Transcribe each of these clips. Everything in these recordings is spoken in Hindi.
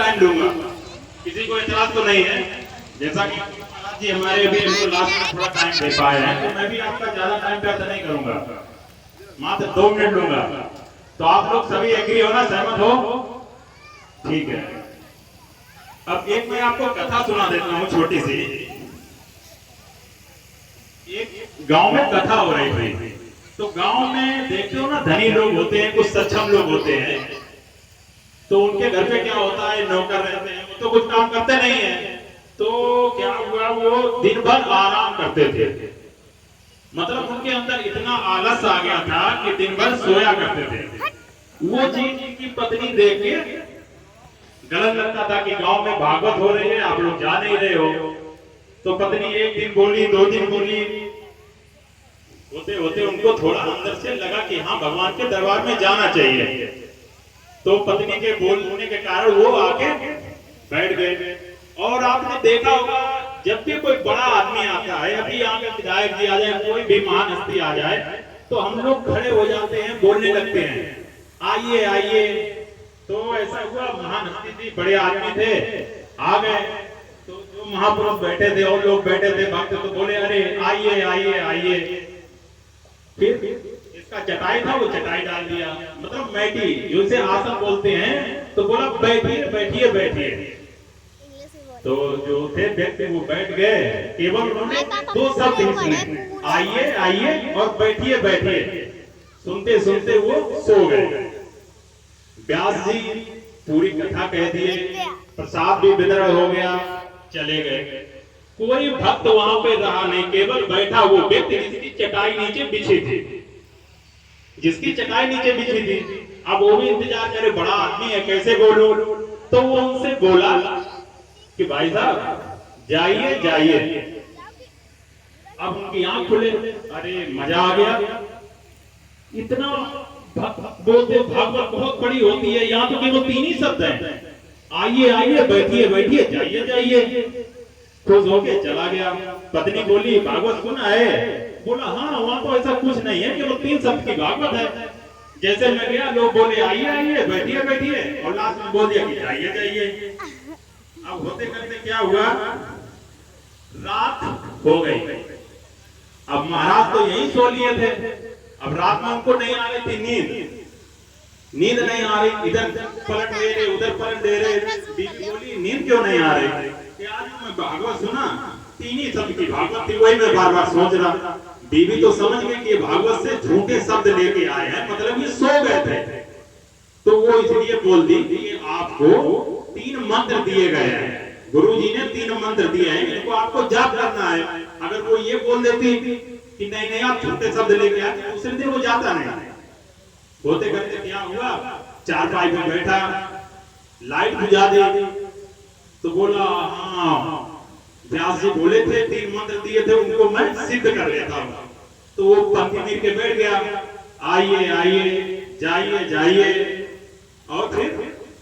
टाइम लूंगा, किसी को एतराज तो नहीं है। जैसा कि महाराज जी हमारे भी हमको लास्ट में थोड़ा टाइम दे पाए हैं, तो मैं भी आपका ज्यादा टाइम व्यर्थ नहीं करूंगा, मात्र 2 मिनट लूंगा। तो आप लोग सभी एग्री हो ना, सहमत हो? ठीक है। अब एक मैं आपको कथा सुना देता हूँ छोटी सी। एक गांव में कथा हो रही थी। तो गांव में देखते हो ना, धनी लोग होते हैं, कुछ सक्षम लोग होते हैं, तो उनके घर पे क्या होता है, नौकर रहते हैं, वो तो कुछ काम करते नहीं है। तो क्या हुआ, वो दिन भर आराम करते थे, मतलब उनके अंदर इतना आलस आ गया था कि दिन भर सोया करते थे। वो चीज उनकी पत्नी देख के गलत लगता था कि गांव में भागवत हो रही है, आप लोग जा नहीं रहे हो। तो पत्नी एक दिन बोली, 2 दिन बोली, होते होते उनको थोड़ा अंदर से लगा कि हाँ, भगवान के दरबार में जाना चाहिए। तो पत्नी के बोलने के कारण वो आके बैठ गए। और आपने देखा होगा, जब भी कोई बड़ा आदमी आता है, अभी यहाँ पे विधायक जी आ जाए, कोई भी महान हस्ती आ जाए, तो हम लोग खड़े हो जाते हैं, बोलने लगते हैं, आइए आइए। तो ऐसा हुआ, महान हस्ती थी, बड़े आदमी थे, आ गए। तो जो महापुरुष बैठे थे और लोग बैठे थे भक्त, तो बोले अरे आइए आइए आइए। फिर इसका चटाई था, वो चटाई डाल दिया, मतलब मैटी जिसे आसन बोलते हैं। तो बोला बैठिए बैठिए बैठिए। तो जो थे व्यक्ति वो बैठ गए, केवल उन्होंने 2 शब्द ही सुने, आइए आइए और बैठिए बैठिए। सुनते सुनते वो सो गए। व्यास जी पूरी कथा कह दिए, प्रसाद भी वितरण हो गया, चले गए। कोई भक्त वहां पे रहा नहीं, केवल बैठा वो व्यक्ति जिसकी चटाई नीचे बिछी थी, जिसकी चटाई नीचे बिछी थी। अब वो भी इंतजार करे, बड़ा आदमी है, कैसे बोलूं। तो वो उनसे बोला कि भाई साहब जाइए जाइए। अब उनकी आंख खुले, अरे मजा आ गया। इतना बोलते, भागवत बहुत बड़ी होती है, यहाँ तो केवल 3 ही शब्द हैं, आइए आइए बैठिए बैठिए जाइए जाइए। खुश होके चला गया। पत्नी बोली भागवत सुना है? बोला हाँ, वहां तो ऐसा कुछ नहीं है, केवल 3 शब्द की भागवत है। जैसे मैं गया, लोग बोले आइए आइए बैठिए बैठिए, और लास्ट में बोल दिया कि जाइए जाइए। अब होते करते क्या हुआ, रात हो गई। अब महाराज तो यही सो लिए थे। अब रात में उनको नहीं आ रही थी नींद नहीं आ रही, इधर पलट ले रहे, उधर पलट दे रहे। बीवी बोली नींद क्यों नहीं आ रही? आज मैं भागवत सुना, 3 ही शब्द की भागवत थी, वही मैं बार बार सोच रहा। बीवी तो समझ गई कि ये भागवत से झूठे शब्द लेके आए हैं, मतलब ये सो गए थे। तो वो इसलिए बोल दी कि आपको 3 मंत्र दिए गए हैं, गुरु जी ने 3 मंत्र दिए हैं, इनको आपको जाप करना है। अगर वो ये बोल देती कि नहीं नहीं आप झूठे शब्द लेके आए, तो दूसरे दिन वो जाता नहीं। होते करते क्या हुआ, चारपाई पे बैठा, लाइट बुझा दी। तो बोला हाँ, व्यास जी बोले थे 3 मंत्र दिए थे, उनको मैं सिद्ध कर लेता हूँ। तो वो पंक्ति मिल के बैठ गया, आइए आइए जाइए जाइए, और फिर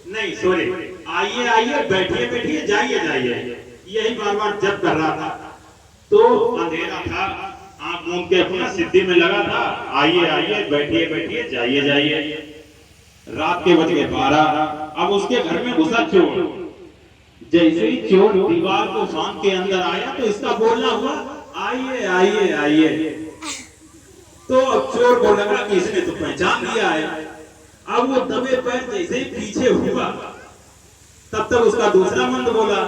नहीं सॉरी, आइए आइए बैठिए बैठिए जाइए जाइए, यही बार बार जप कर रहा था। तो अंधेरा था, आंख मूंद के अपना सिद्धि में लगा था, आइए आइए बैठिए बैठिए जाइए जाइए। रात के बज गए 12। अब उसके घर में घुसा चोर। जैसे ही चोर दीवार को फांद के अंदर आया, तो इसका बोलना हुआ आइए आइए आइए। तो अब चोर को लगा कि इसने तो पहचान लिया है। अब वो दबे पैर जैसे ही पीछे हुआ, तब तक उसका दूसरा मंत्र बोला,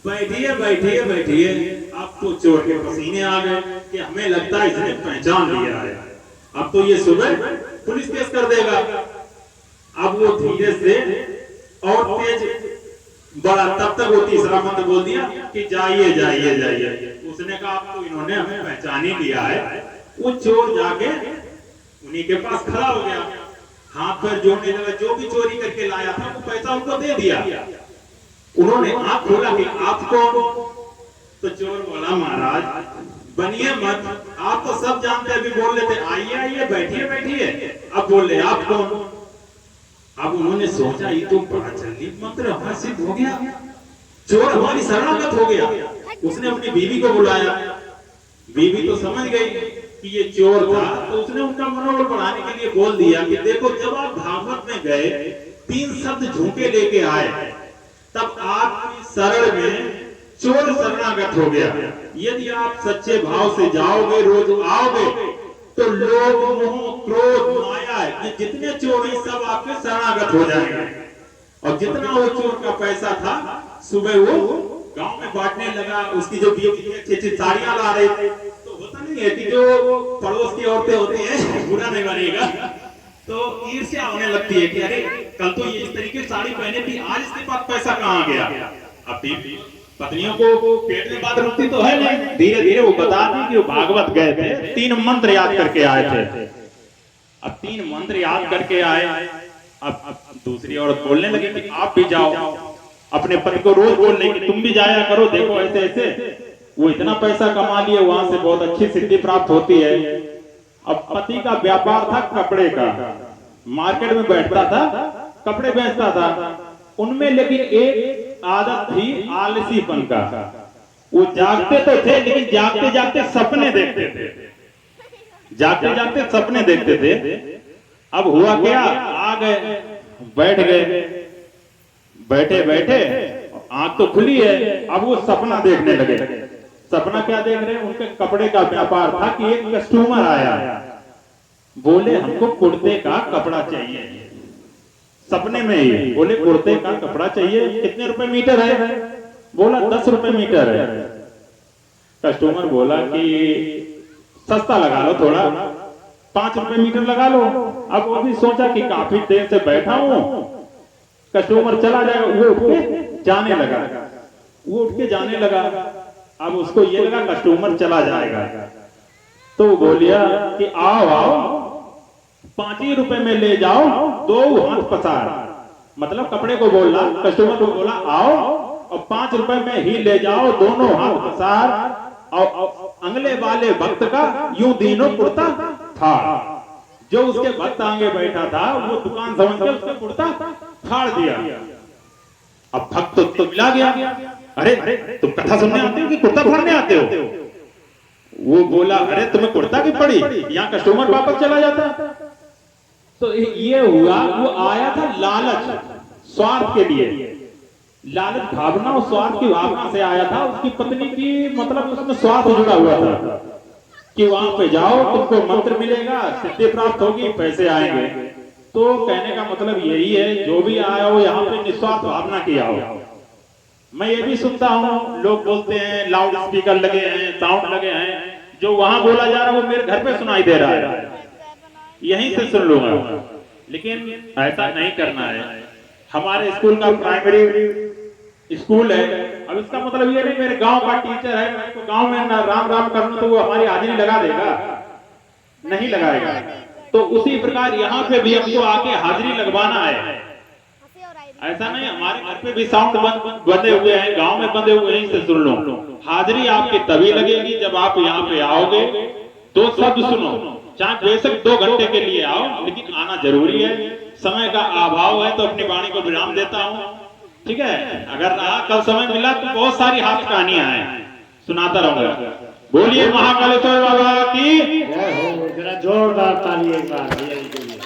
बैठिए बैठिए बैठिए। अब तो चोर के पसीने आ गए कि हमें लगता है इसने पहचान लिया है, अब तो ये सुबह पुलिस केस कर देगा। अब वो धीरे से और तेज बड़ा, तब तक वो तीसरा मंत्र बोल दिया कि जाइए जाइए जाइए। उसने कहा अब तो इन्होंने हमें पहचान ही लिया है। वो चोर जाके उन्हीं के पास खड़ा हो गया, हाथ पैर जोड़ने लगा। जो भी चोरी करके लाया था वो पैसा उनको दे दिया। उन्होंने आंख खोला कि आप कौन? तो चोर बोला महाराज बनिए मत, आप तो सब जानते हैं, अभी बोल लेते आइए आइए बैठिए बैठिए, अब बोल रहे आप कौन? अब उन्होंने सोचा ये तो बड़ा जल्दी मंत्र हमारा सिद्ध हो गया, चोर हमारी शरणागत हो गया। उसने अपनी बीवी को बुलाया। बीवी तो समझ गई कि ये चोर था, तो उसने उनका मनोबल बढ़ाने के लिए बोल दिया कि देखो जब आप भागवत में गए 3 शब्द झूठे लेके आए, तब आपकी शरण में चोर शरणागत हो गया। यदि आप सच्चे भाव से जाओगे, रोज आओगे, तो लोभ, मोह, क्रोध, माया, ये जितने चोर हैं सब आपके शरणागत हो जाएंगे। और जितना वो चोर का पैसा था, सुबह वो गांव में बांटने लगा। उसकी जो अच्छी साड़ियां ला रहे थे, तो होता नहीं है कि जो पड़ोस की औरतें होती हैं, बुरा नहीं बनेगा, तो ईर्ष्या होने लगती है कि अरे कल तो ये इस तरीके की साड़ी पहने थी, आज इसके पास पैसा कहाँ गया। अब पत्नियों को पेट में बात रुकती तो है नहीं। धीरे धीरे वो बताती कि वो भागवत गए थे, 3 मंत्र याद करके आए थे। अब 3 मंत्र याद करके आए। अब दूसरी औरत बोलने लगी कि आप भी जाओ, अपने पति को रोज बोलने की तुम भी जाया करो, देखो ऐसे ऐसे वो इतना पैसा कमा लिए, वहां से बहुत अच्छी सिद्धि प्राप्त होती है। अब पति का व्यापार था कपड़े का, मार्केट में बैठता था, कपड़े बेचता था। उनमें लेकिन एक आदत थी आलसीपन का। वो जागते तो थे, लेकिन जागते जागते सपने देखते थे, जागते जागते सपने देखते थे। अब हुआ क्या, आ गए, बैठ गए, बैठे बैठे आंख तो खुली है, अब वो सपना देखने लगे। सपना क्या देख रहे हैं, उनके कपड़े का व्यापार था कि एक कस्टमर आया, बोले हमको कुर्ते का कपड़ा चाहिए। सपने में ही बोले कुर्ते का कपड़ा चाहिए, कितने रुपए मीटर है? बोला 10 रुपए मीटर है। कस्टमर बोला कि सस्ता लगा लो, थोड़ा 5 रुपए मीटर लगा लो। अब वो भी सोचा कि काफी देर से बैठा हूं, कस्टमर चला जाएगा, वो उठ के जाने लगा, वो उठ के जाने लगा। अब उसको ये लगा कस्टमर चला जाएगा, तो बोलिया कि आओ आओ 5 ही रुपए में ले जाओ, 2 हाथ पसार। मतलब कपड़े को बोला, कस्टमर को बोला आओ और 5 रुपए में ही ले जाओ, दोनों हाथ पसार। और अगले वाले भक्त का यूं दीनों कुर्ता था। जो उसके भक्त आगे बैठा था, वो दुकान समझ के उसका कुर्ता फाड़ दिया। अब भक्त तो मिला गया, अरे तुम कथा सुनने आते हो कि कुर्ता फाड़ने आते हो? वो बोला अरे तुम्हें कुर्ता की पड़ी, यहाँ कस्टमर वापस चला जाता। तो ये हुआ, वो आया था लालच, स्वार्थ के लिए, लालच भावना और स्वार्थ की भावना से आया था। उसकी पत्नी की मतलब उसमें स्वार्थ जुड़ा हुआ था कि वहां पे जाओ, तुमको मंत्र मिलेगा, सिद्धि प्राप्त होगी, पैसे आएंगे। तो कहने का मतलब यही है, जो भी आया हो यहाँ पे निस्वार्थ भावना की आओ। मैं ये भी सुनता हूँ, लोग बोलते हैं लाउड स्पीकर लगे हैं, साउंड लगे हैं, जो वहां बोला जा रहा है वो मेरे घर पे सुनाई दे रहा है, यहीं से सुन लूंगा। लेकिन ऐसा नहीं करना है। हमारे स्कूल का प्राइमरी स्कूल है, अब इसका मतलब ये नहीं मेरे गांव का टीचर है, मैं तो गांव में ना राम राम कर लूं तो वो हमारी हाजिरी लगा देगा, नहीं लगाएगा। तो उसी प्रकार यहाँ पे भी हमको आके हाजिरी लगवाना है। ऐसा नहीं, हमारे घर पे भी साउंड बंधे हुए हैं, गांव में बंधे हुए हैं, इसे सुन लो। हाजिरी आपकी तभी लगेगी जब आप यहाँ पे आओगे, 2 शब्द सुनो, चाहे बेशक 2 घंटे के लिए आओ, लेकिन आना जरूरी है। समय का अभाव है तो अपनी वाणी को विराम देता हूँ, ठीक है। अगर कल समय मिला तो बहुत सारी हास्य कहानियां हैं, सुनाता रहूंगा। बोलिए महाकालेश्वर बाबा की जय हो। जरा जोरदार ताली एक बार।